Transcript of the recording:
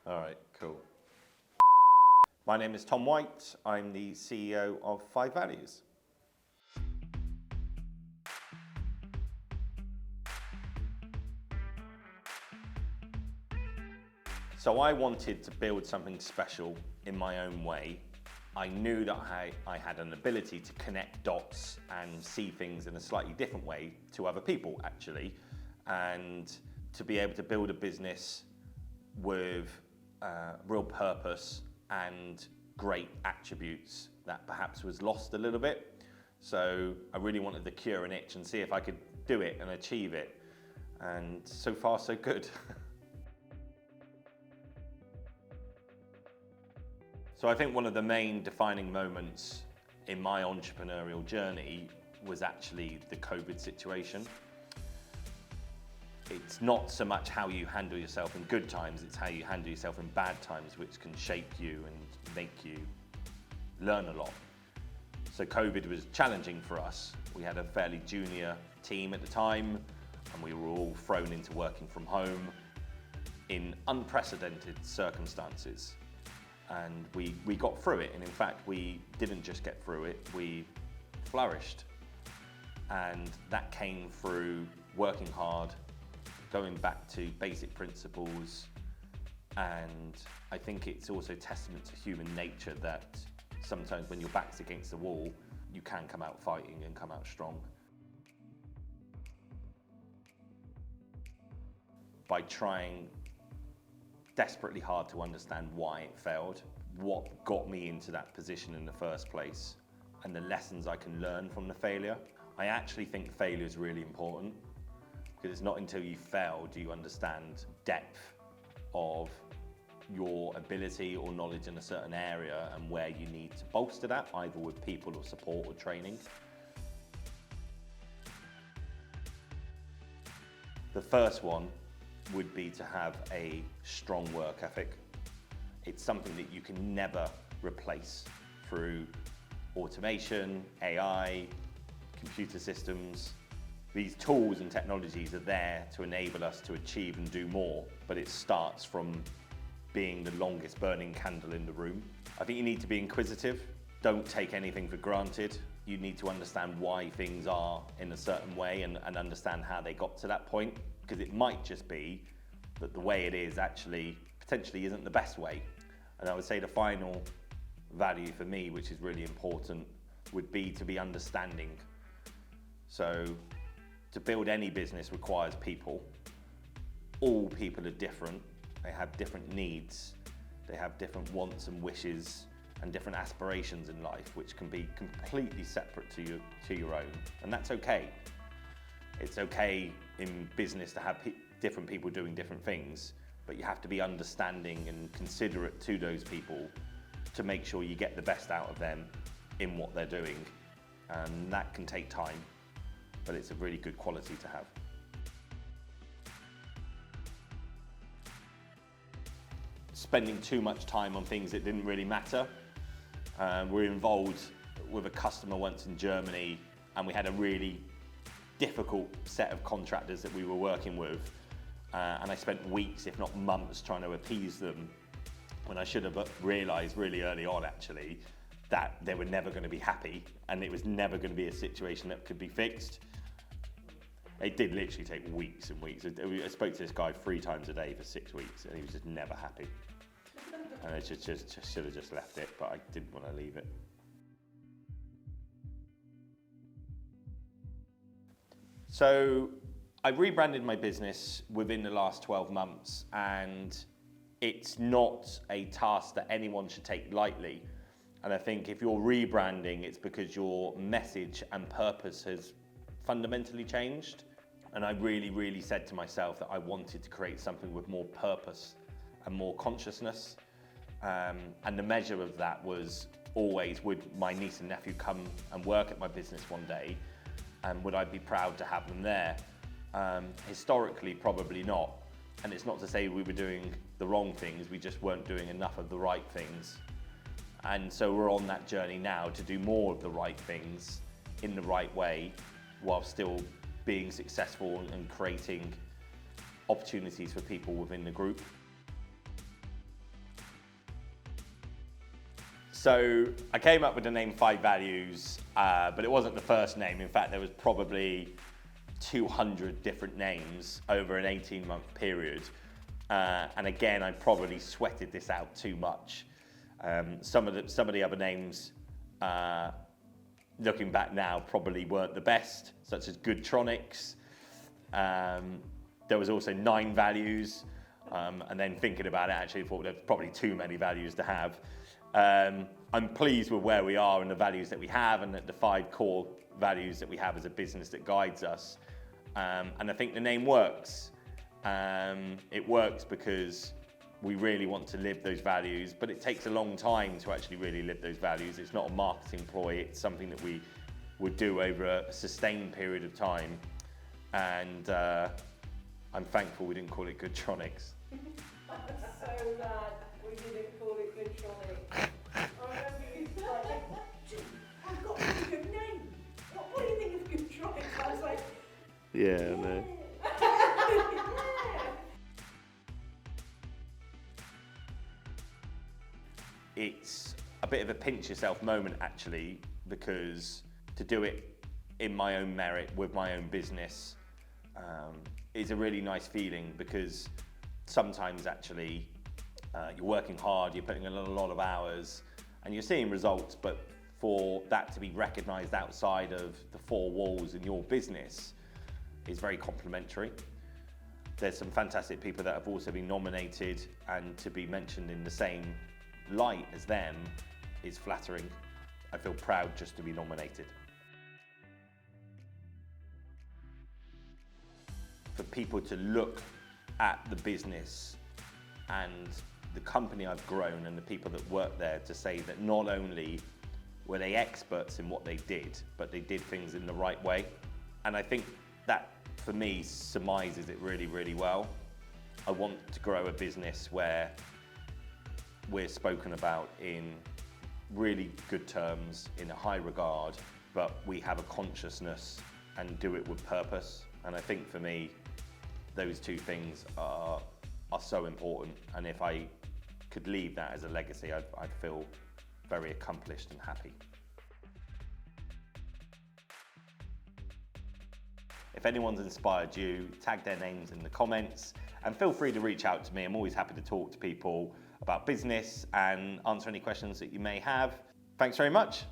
All right, cool. My name is Tom White. I'm the CEO of 5 Values. So I wanted to build something special in my own way. I knew that I had an ability to connect dots and see things in a slightly different way to other people, actually, and to be able to build a business with real purpose and great attributes that perhaps was lost a little bit. So I really wanted to cure an itch and see if I could do it and achieve it. And so far, so good. So I think one of the main defining moments in my entrepreneurial journey was actually the COVID situation. It's not so much how you handle yourself in good times, it's how you handle yourself in bad times which can shape you and make you learn a lot. So COVID was challenging for us. We had a fairly junior team at the time and we were all thrown into working from home in unprecedented circumstances. And we got through it, and in fact we didn't just get through it, we flourished. And that came through working hard, going back to basic principles, and I think it's also testament to human nature that sometimes when your back's against the wall, you can come out fighting and come out strong. By trying desperately hard to understand why it failed, what got me into that position in the first place, and the lessons I can learn from the failure. I actually think failure is really important because it's not until you fail do you understand depth of your ability or knowledge in a certain area and where you need to bolster that, either with people or support or training. The first one would be to have a strong work ethic. It's something that you can never replace through automation, AI, computer systems. These tools and technologies are there to enable us to achieve and do more, but it starts from being the longest burning candle in the room. I think you need to be inquisitive. Don't take anything for granted. You need to understand why things are in a certain way and understand how they got to that point. Because it might just be that the way it is actually potentially isn't the best way. And I would say the final value for me, which is really important, would be to be understanding. So to build any business requires people. All people are different. They have different needs. They have different wants and wishes and different aspirations in life, which can be completely separate to your own. And that's okay. It's okay in business to have different people doing different things, but you have to be understanding and considerate to those people to make sure you get the best out of them in what they're doing. And that can take time, but it's a really good quality to have. Spending too much time on things that didn't really matter. We were involved with a customer once in Germany, and we had a really difficult set of contractors that we were working with, and I spent weeks, if not months, trying to appease them when I should have realised really early on actually that they were never going to be happy and it was never going to be a situation that could be fixed. It did literally take weeks and weeks. I spoke to this guy 3 times a day for 6 weeks and he was just never happy. And I just should have just left it, but I didn't want to leave it. So I rebranded my business within the last 12 months, and it's not a task that anyone should take lightly. And I think if you're rebranding, it's because your message and purpose has fundamentally changed. And I really said to myself that I wanted to create something with more purpose and more consciousness. And the measure of that was always, would my niece and nephew come and work at my business one day, and would I be proud to have them there? Historically, probably not. And it's not to say we were doing the wrong things, we just weren't doing enough of the right things. And so we're on that journey now to do more of the right things in the right way, while still being successful and creating opportunities for people within the group. So I came up with the name 5 Values, but it wasn't the first name. In fact, there was probably 200 different names over an 18-month period. And again, I probably sweated this out too much. Some of the other names, looking back now, probably weren't the best, such as Goodtronics. There was also 9 Values, and then thinking about it, actually thought there's probably too many values to have. I'm pleased with where we are and the values that we have, and the 5 core values that we have as a business that guides us. And I think the name works. It works because we really want to live those values, but it takes a long time to actually really live those values. It's not a marketing ploy, it's something that we would do over a sustained period of time. And I'm thankful we didn't call it Goodtronics. I'm so glad we didn't call it Goodtronics. I remember you like, I've got a really good name. What do you think of Goodtronics? I was like, Yeah, no. It's a bit of a pinch yourself moment actually, because to do it in my own merit with my own business is a really nice feeling, because sometimes actually you're working hard, you're putting in a lot of hours and you're seeing results, but for that to be recognised outside of the 4 walls in your business is very complimentary. There's some fantastic people that have also been nominated, and to be mentioned in the same light as them is flattering. I feel proud just to be nominated. For people to look at the business and the company I've grown and the people that work there to say that not only were they experts in what they did, but they did things in the right way. And I think that, for me, surmises it really, really well. I want to grow a business where we're spoken about in really good terms, in a high regard, but we have a consciousness and do it with purpose. And I think for me, those 2 things are so important. And if I could leave that as a legacy, I'd feel very accomplished and happy. If anyone's inspired you, tag their names in the comments and feel free to reach out to me. I'm always happy to talk to people about business and answer any questions that you may have. Thanks very much.